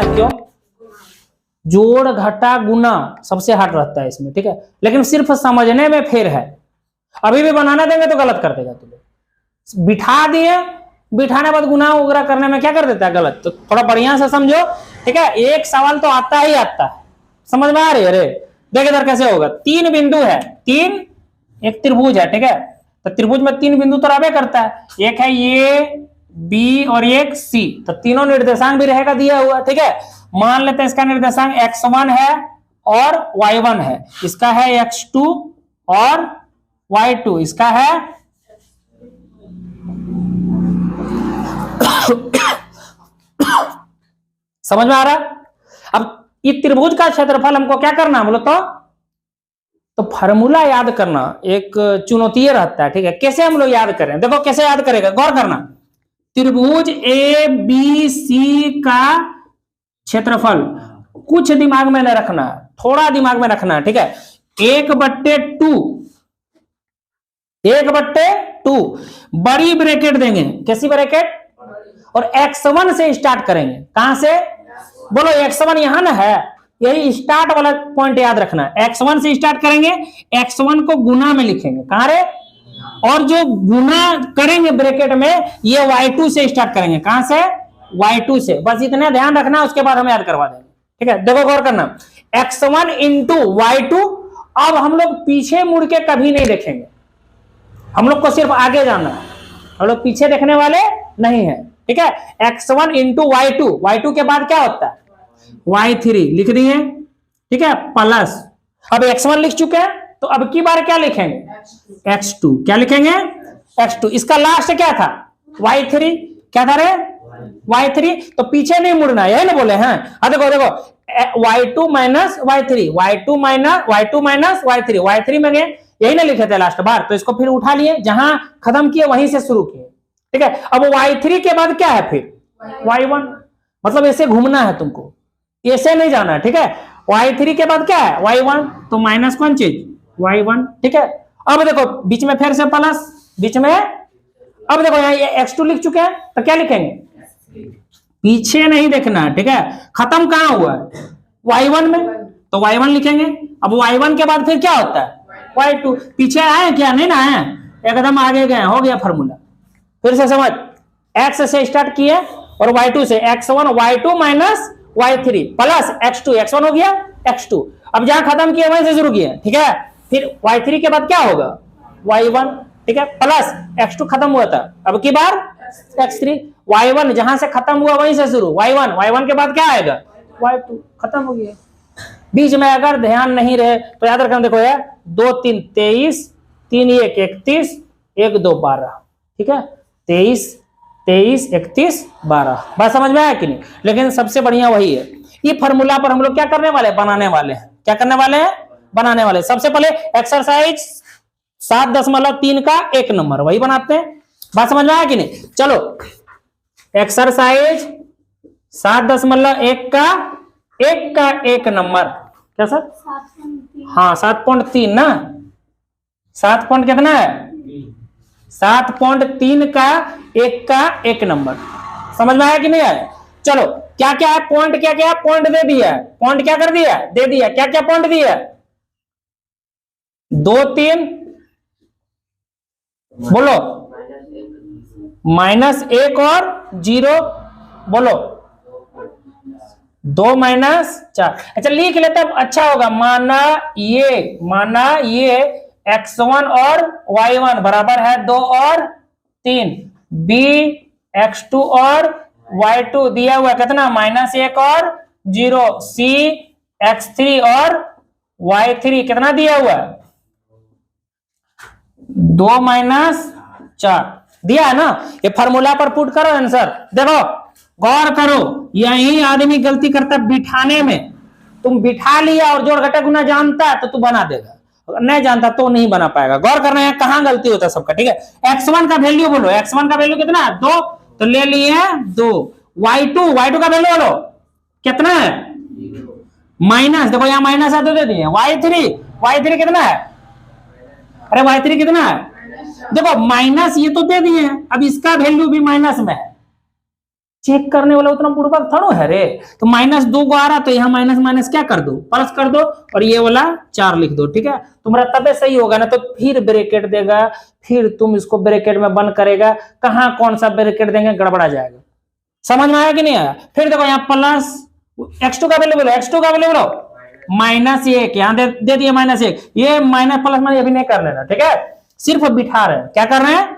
है, क्यों? जोड़ घटा गुना सबसे हार्ड रहता है इसमें, ठीक है, लेकिन सिर्फ समझने में फेर है। अभी भी बनाना देंगे तो गलत कर देगा तुम्हें। बिठा दिए, बिठाने बाद गुना वगैरह करने में क्या कर देता है, गलत। तो थोड़ा बढ़िया से समझो, ठीक है। एक सवाल तो आता ही आता है, समझ में आ रही है? अरे देख इधर कैसे होगा, 3 बिंदु है, 3 एक त्रिभुज है, ठीक है। तो त्रिभुज में 3 बिंदु तो रहबे करता है, एक है ये बी और एक सी, तो तीनों निर्देशांक भी रहेगा दिया हुआ, ठीक है। मान लेते हैं इसका निर्देशांक x1 है और y1 है, इसका है x2 और y2, इसका है समझ में आ रहा है? अब ये त्रिभुज का क्षेत्रफल हमको क्या करना बोलो तो फार्मूला याद करना एक चुनौती रहता है, ठीक है। कैसे हम लोग याद करें, देखो कैसे याद करेगा, गौर करना। त्रिभुज ए बी सी का क्षेत्रफल कुछ दिमाग में न रखना, थोड़ा दिमाग में रखना, ठीक है। 1/2 बड़ी ब्रैकेट देंगे, कैसी ब्रैकेट, और x1 से स्टार्ट करेंगे। कहां से बोलो, x1 यहां ना है, यही स्टार्ट वाला पॉइंट याद रखना। x1 से स्टार्ट करेंगे, x1 को गुना में लिखेंगे, कहां रे, और जो गुना करेंगे ब्रैकेट में, ये y2 से स्टार्ट करेंगे, कहां से, y2 से। बस इतना ध्यान रखना, उसके बाद हम याद करवा देंगे, ठीक है। देखो गौर करना, x1 इंटू y2। अब हम लोग पीछे मुड़ के कभी नहीं देखेंगे, हम लोग को सिर्फ आगे जाना है, हम लोग पीछे देखने वाले नहीं है, ठीक है। x1 इंटू y2 के बाद क्या होता है, y3 लिख दिए, ठीक है, प्लस, अब x1 लिख चुके हैं, तो अब की बार क्या लिखेंगे, x2, क्या लिखेंगे, x2। इसका लास्ट क्या था, y3, क्या था रे, y3, तो पीछे नहीं मुड़ना, यही ना बोले हैं। देखो y2 माइनस y3 में गए, यही ना लिखे थे लास्ट बार, तो इसको फिर उठा लिए, जहां खत्म किए वहीं से शुरू किए, ठीक है। अब y3 के बाद क्या है, फिर y1, मतलब ऐसे घूमना है तुमको, ऐसे नहीं जाना है, ठीक है। y3 के बाद क्या है, y1, तो माइनस कौन चीज, y1, ठीक है। अब देखो बीच में फिर से प्लस, बीच में, अब देखो यहाँ x2 लिख चुके हैं, तो क्या लिखेंगे, पीछे नहीं देखना, ठीक है। खत्म कहां हुआ है, y1 में, तो y1 लिखेंगे। अब y1 के बाद फिर क्या होता है, y2, पीछे आए क्या, नहीं ना आए, एकदम आगे गए, हो गया फार्मूला। फिर से समझ, x से स्टार्ट किए और y2 से, x1 y2 minus y3 plus x1 हो गया x2। अब जहां खत्म किए वहीं से शुरू किए, ठीक है। फिर y3 के बाद क्या होगा, y1, ठीक है, प्लस x2 खत्म हुआ था, अब की बार x3, y1 जहां से खत्म हुआ वहीं से शुरू, y1 के बाद क्या आएगा, y2, खत्म हो गया। बीच में अगर ध्यान नहीं रहे तो याद रखना, देखो यार 2 3 23, 3 1 31, 1 2 12, ठीक है, 23 23 31 12, बात समझ में आया कि नहीं। लेकिन सबसे बढ़िया वही है, ये फार्मूला पर हम लोग क्या करने वाले, बनाने वाले हैं, क्या करने वाले हैं, बनाने वाले। सबसे पहले एक्सरसाइज 7.3 का 1 नंबर वही बनाते हैं, बात समझ में आया कि नहीं। चलो एक्सरसाइज 7.1 का 1 नंबर, क्या सर, हाँ 7.3 ना, 7 पॉइंट कितना है, 7.3 का 1 नंबर, समझ में आया कि नहीं आया। चलो क्या क्या है पॉइंट, क्या क्या पॉइंट दे दिया, पॉइंट क्या कर दिया, दे दिया, क्या क्या पॉइंट दिया, 2 3, बोलो, -1 और 0, बोलो 2 -4। अच्छा लिख लेते हैं, अच्छा होगा, माना ये x1 और y1 बराबर है 2 और 3, b x2 और y2 दिया हुआ कितना, -1 और 0, c x3 और y3 कितना दिया हुआ है, 2 -4 दिया है ना। ये फार्मूला पर पुट करो आंसर। देखो गौर करो, यही आदमी गलती करता है बिठाने में। तुम बिठा लिया और जोड़ घटा गुना जानता है तो तू बना देगा, नहीं जानता तो नहीं बना पाएगा। गौर करना है कहां गलती होता है सबका, ठीक है। x1 का वैल्यू बोलो, x1 का वैल्यू कितना है, 2, तो ले लिए 2। y2 का वैल्यू बोलो कितना है, माइनस, देखो यहाँ माइनस है तो दे दिए। y3 कितना है, अरे y3 कितना है, देखो माइनस ये तो दे दिए हैं, अब इसका वैल्यू भी माइनस में है, चेक करने वाला उतना पूर्वक थोड़ा है रे। तो -2 को आ रहा तो यहाँ माइनस माइनस क्या कर दो, प्लस कर दो, और ये वाला 4 लिख दो, ठीक है। तुम्हारा तबे सही होगा ना। तो फिर ब्रैकेट देगा, फिर तुम इसको ब्रैकेट में बंद करेगा, कहाँ कौन सा ब्रैकेट देंगे, गड़बड़ा जाएगा। समझ में आया कि नहीं आया? फिर देखो यहाँ प्लस x2 का वैल्यू बोलो, x2 का वैल्यू बोलो -1, यहाँ दे दिए -1, ये माइनस प्लस माइनस अभी नहीं कर लेना, ठीक है। सिर्फ बिठा रहे हैं, क्या कर रहे हैं,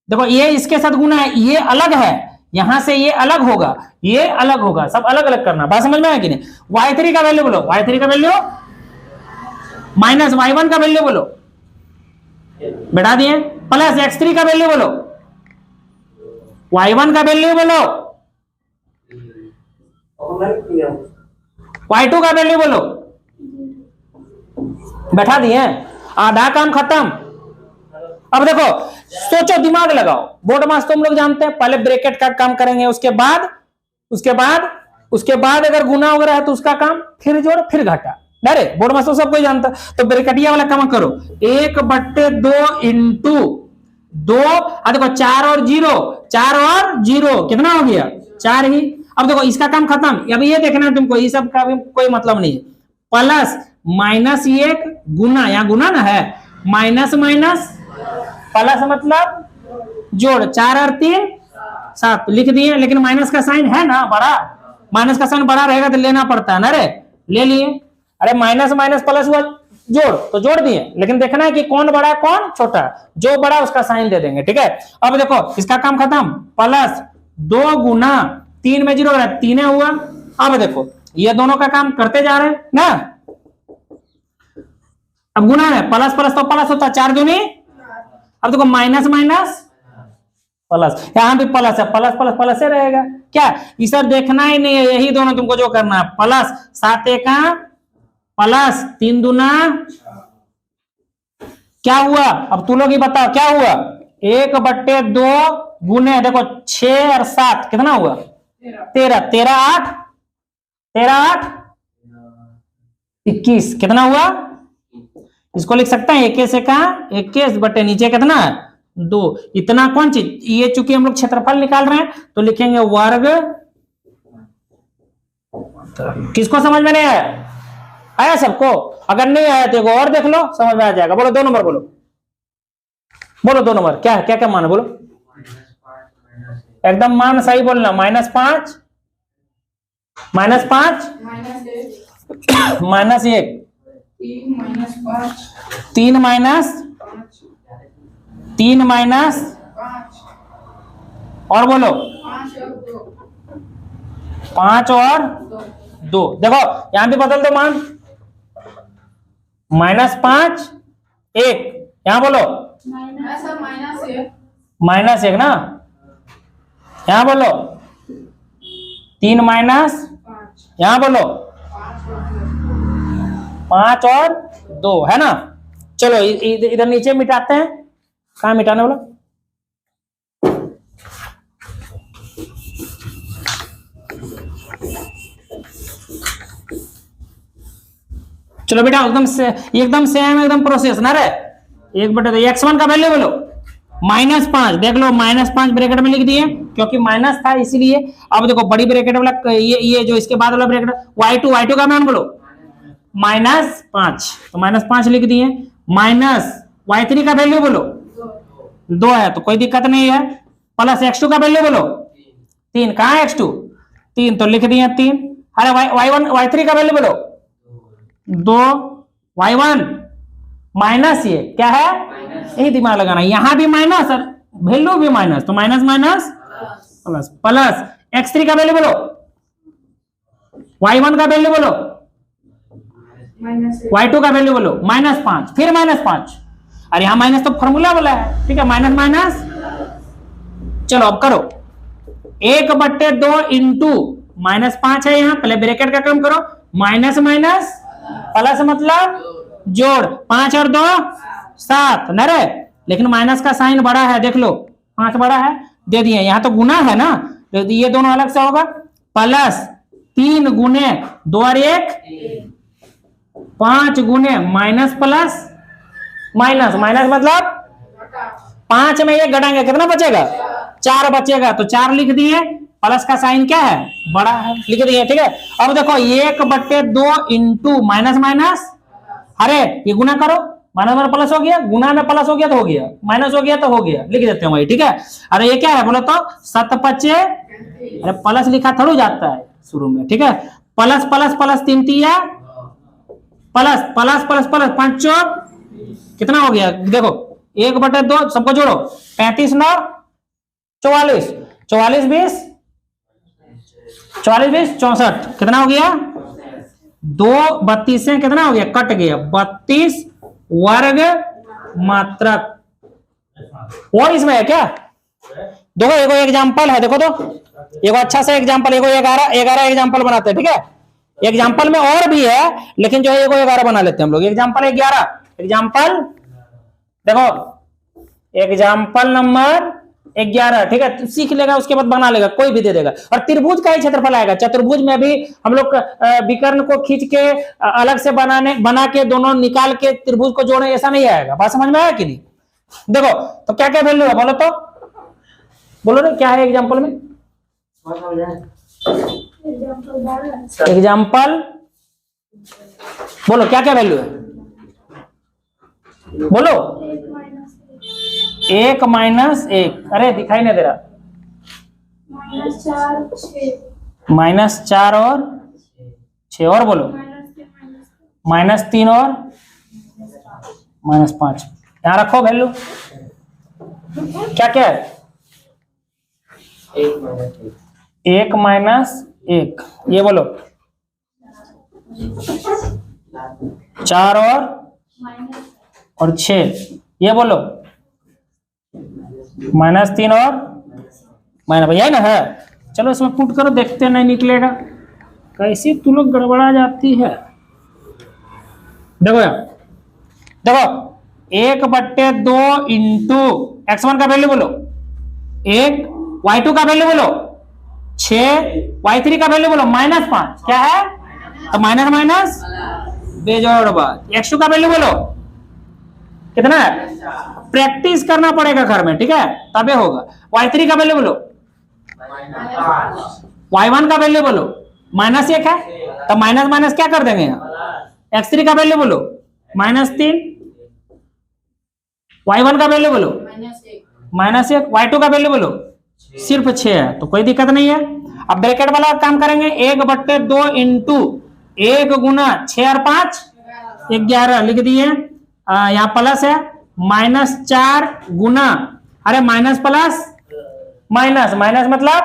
देखो ये इसके साथ गुना है, ये अलग है, यहां से ये अलग होगा, ये अलग होगा, सब अलग अलग करना। बात समझ में आया कि नहीं? y3 का वैल्यू बोलो, y3 का वैल्यू माइनस y1 का वैल्यू बोलो, बैठा दिए, प्लस x3 का वैल्यू बोलो, y1 का वैल्यू बोलो, y2 का वैल्यू बोलो, बैठा दिए, आधा काम खत्म। अब देखो सोचो, दिमाग लगाओ, बोर्ड मास तुम लोग जानते हैं, पहले ब्रैकेट का काम करेंगे, उसके बाद अगर गुना वगैरह है तो उसका काम, फिर जोड़ फिर घटा, अरे बोर्ड मास तो सब कोई जानता। तो ब्रैकेटिया वाला काम करो, 1/2 इंटू 2, देखो 4 और 0 कितना हो गया, 4 ही। अब देखो इसका काम खत्म। अब ये देखना है तुमको, ये सब का भी कोई मतलब नहीं है। प्लस -1 गुना, यहाँ गुना ना है, माइनस माइनस प्लस मतलब जोड़, 4 और 3 7 लिख दिए। लेकिन माइनस का साइन है ना बड़ा, माइनस का साइन बड़ा रहेगा तो लेना पड़ता है ना रे, ले लिए। अरे माइनस माइनस प्लस हुआ जोड़, तो जोड़ दिए, लेकिन देखना है कि कौन बड़ा है कौन छोटा, जो बड़ा उसका साइन दे देंगे, ठीक है। अब देखो इसका काम खत्म, प्लस 2 गुना 3 में 0 3 हुआ। अब देखो ये दोनों का काम करते जा रहे हैं ना, अब गुना है, प्लस प्लस तो प्लस होता है, 4 दूनी। अब देखो माइनस माइनस प्लस, यहां भी प्लस है, प्लस प्लस प्लस से रहेगा क्या, ये सब देखना ही नहीं है, यही दोनों तुमको जो करना है। प्लस 7 एका प्लस 3 दूना क्या हुआ, अब तू लोग ही बताओ क्या हुआ, 1/2 गुने देखो 6 और 7 कितना हुआ, 13, 13 8 21 कितना हुआ। इसको लिख सकते हैं 21 का 21 बटे नीचे कितना है 2। इतना कौन चीज, ये चूंकि हम लोग क्षेत्रफल निकाल रहे हैं तो लिखेंगे वर्ग। किसको समझ में नहीं आया सबको? अगर नहीं आया तो और देख लो, समझ में आ जाएगा। बोलो 2 नंबर, बोलो 2 नंबर क्या है, क्या मान बोलो, एकदम मान सही बोलना। -5 -5 -1 3 माइनस और बोलो 5 और 2। देखो यहां भी बदल दो मान, -5 1, यहां बोलो -1 ना, यहां बोलो 3 माइनस, यहां बोलो 5 और 2 है ना। चलो इधर नीचे मिटाते हैं, कहां मिटाने वाला, चलो बेटा एकदम सेम एकदम प्रोसेस ना रे। 1/2 x1 का वैल्यू बोलो -5, देख लो -5 ब्रैकेट में लिख दिए क्योंकि माइनस था इसीलिए। अब देखो बड़ी ब्रैकेट वाला ये जो इसके बाद वाला ब्रैकेट y2 का मान बोलो -5, तो -5 लिख दिए। माइनस y3 का वैल्यू बोलो 2 है तो कोई दिक्कत नहीं है। प्लस x2 का वैल्यू बोलो 3, कहां है x2 3, तो लिख दिए 3। अरे y3 का वैल्यू बोलो 2, y1 माइनस, ये क्या है यही दिमाग लगाना, यहां भी माइनस और वैल्यू भी माइनस, तो minus minus plus. Plus x3 का वैल्यू बोलो, y1 का वैल्यू बोलो, y2 का वैल्यू बोलो -5, फिर -5। अरे यहां माइनस तो फॉर्मूला बोला है, ठीक है, माइनस माइनस। चलो अब करो 1/2 इंटू -5 है, यहां पहले ब्रैकेट का काम करो, माइनस माइनस प्लस मतलब जोड़, 5 और 2 7 न रे, लेकिन माइनस का साइन बड़ा है, देख लो 5 बड़ा है, दे दिए। यहां तो गुना है ना, तो ये दोनों अलग से होगा। प्लस 3 गुने 2 और 1 5 गुने माइनस प्लस माइनस, माइनस मतलब 5 में 1 घटाएंगे कितना बचेगा 4 बचेगा, तो 4 लिख दिए। प्लस का साइन क्या है, बड़ा है, लिख दिए। ठीक है, अब देखो 1/2 इंटू माइनस माइनस, अरे ये गुना करो, माइनस माइनस प्लस हो गया, गुना में प्लस हो गया तो हो गया, माइनस हो गया तो हो गया, लिख देते हैं वही। ठीक है, अरे ये क्या है बोलो तो 7×5, अरे प्लस लिखा थोड़ा जाता है शुरू में। ठीक है, प्लस प्लस प्लस 3 तिया प्लस प्लस प्लस प्लस 5 चौक कितना हो गया देखो 1/2, सबको जोड़ो, 35 9 44, 44 20 64, कितना हो गया 2 32 से कितना हो गया, कट गया 32 वर्ग मात्रक। वो इसमें है क्या, देखो एगो एग्जांपल है, देखो तो एगो अच्छा सा एग्जांपल, एगो 11 एग्जांपल बनाते हैं। ठीक है, एग्जांपल में और भी है लेकिन जो है एगो 11 बना लेते हैं हम लोग। एग्जांपल 11, एग्जांपल देखो, एग्जांपल नंबर 11। ठीक है, सीख लेगा उसके बाद बना लेगा, कोई भी दे देगा। और त्रिभुज का ही क्षेत्रफल आएगा, चतुर्भुज में भी हम लोग विकर्ण को खींच के अलग से बना के दोनों निकाल के त्रिभुज को जोड़े, ऐसा नहीं आएगा। बात समझ में आया कि नहीं? देखो तो क्या क्या वैल्यू है बोलो तो, बोलो ना क्या है एग्जांपल में, एग्जांपल बोलो क्या क्या वैल्यू है, बोलो 1 माइनस 1, अरे दिखाई नहीं दे रहा, -4 और 6 और बोलो -3 और -5, यहां रखो वैल्यू क्या क्या है, 1 माइनस 1, ये बोलो 4 और 6, ये बोलो -3 और माइनस, भैया ना है। चलो इसमें पुट करो, देखते नहीं निकलेगा, कैसे तू लोग गड़बड़ा जाती है। देखो यार, देखो 1/2 इंटू x1 का वैल्यू बोलो 1, y2 का वैल्यू बोलो 6, y3 का वैल्यू बोलो -5, क्या है तो माइनस माइनस बेजोड़ बात। x2 का वैल्यू बोलो कितना है, प्रैक्टिस करना पड़ेगा घर में, ठीक है, तबे होगा। y3 का वैल्यू बोलो, y1 का वैल्यू बोलो -1 है तो माइनस माइनस क्या कर देंगे यहाँ, x3 का वैल्यू बोलो -3, y1 का वैल्यू बोलो -1, y2 का वैल्यू बोलो सिर्फ 6 है, तो कोई दिक्कत नहीं है। अब ब्रैकेट वाला काम करेंगे, 1/2 इंटू 1 गुना 6 और 5 11 लिख दिए, यहाँ प्लस है, -4 गुना, अरे माइनस प्लस माइनस, माइनस मतलब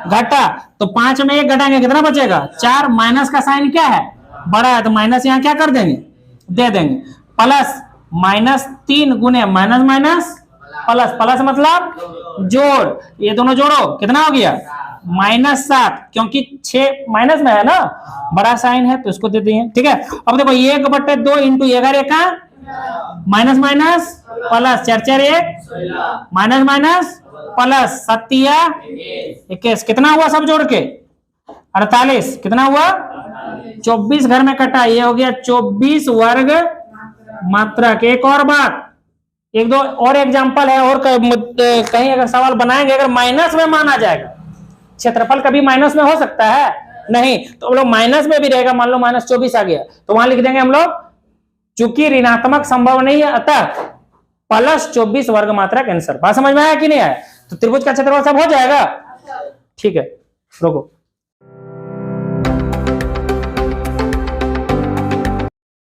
घटा, तो 5 में 1 घटाएंगे कितना बचेगा 4, माइनस का साइन क्या है बड़ा है तो माइनस यहाँ क्या कर देंगे दे देंगे, प्लस -3 गुने माइनस माइनस प्लस, प्लस मतलब जोड़, ये दोनों जोड़ो कितना हो गया -7, क्योंकि 6 माइनस में है ना, बड़ा साइन है तो इसको दे दिए। ठीक है, अब देखो 1/2 इंटू 11 का minus minus plus, 4 4 1 minus minus plus, 7 21, कितना हुआ सब जोड़ के 48, कितना हुआ 24 घर में कटा, ये हो गया 24 वर्ग मात्रक। एक और बात, एक दो और एग्जांपल है, और कहीं अगर सवाल बनाएंगे अगर माइनस में माना जाएगा, क्षेत्रफल कभी माइनस में हो सकता है नहीं, तो हम लोग माइनस में भी रहेगा, मान लो -24 आ गया तो वहां लिख देंगे हम लोग, चूंकि ऋणात्मक संभव नहीं है अतः +24 वर्ग मात्रक आंसर। बात समझ में आया कि नहीं आया? तो त्रिभुज का क्षेत्रफल सब हो जाएगा। ठीक है, रुको।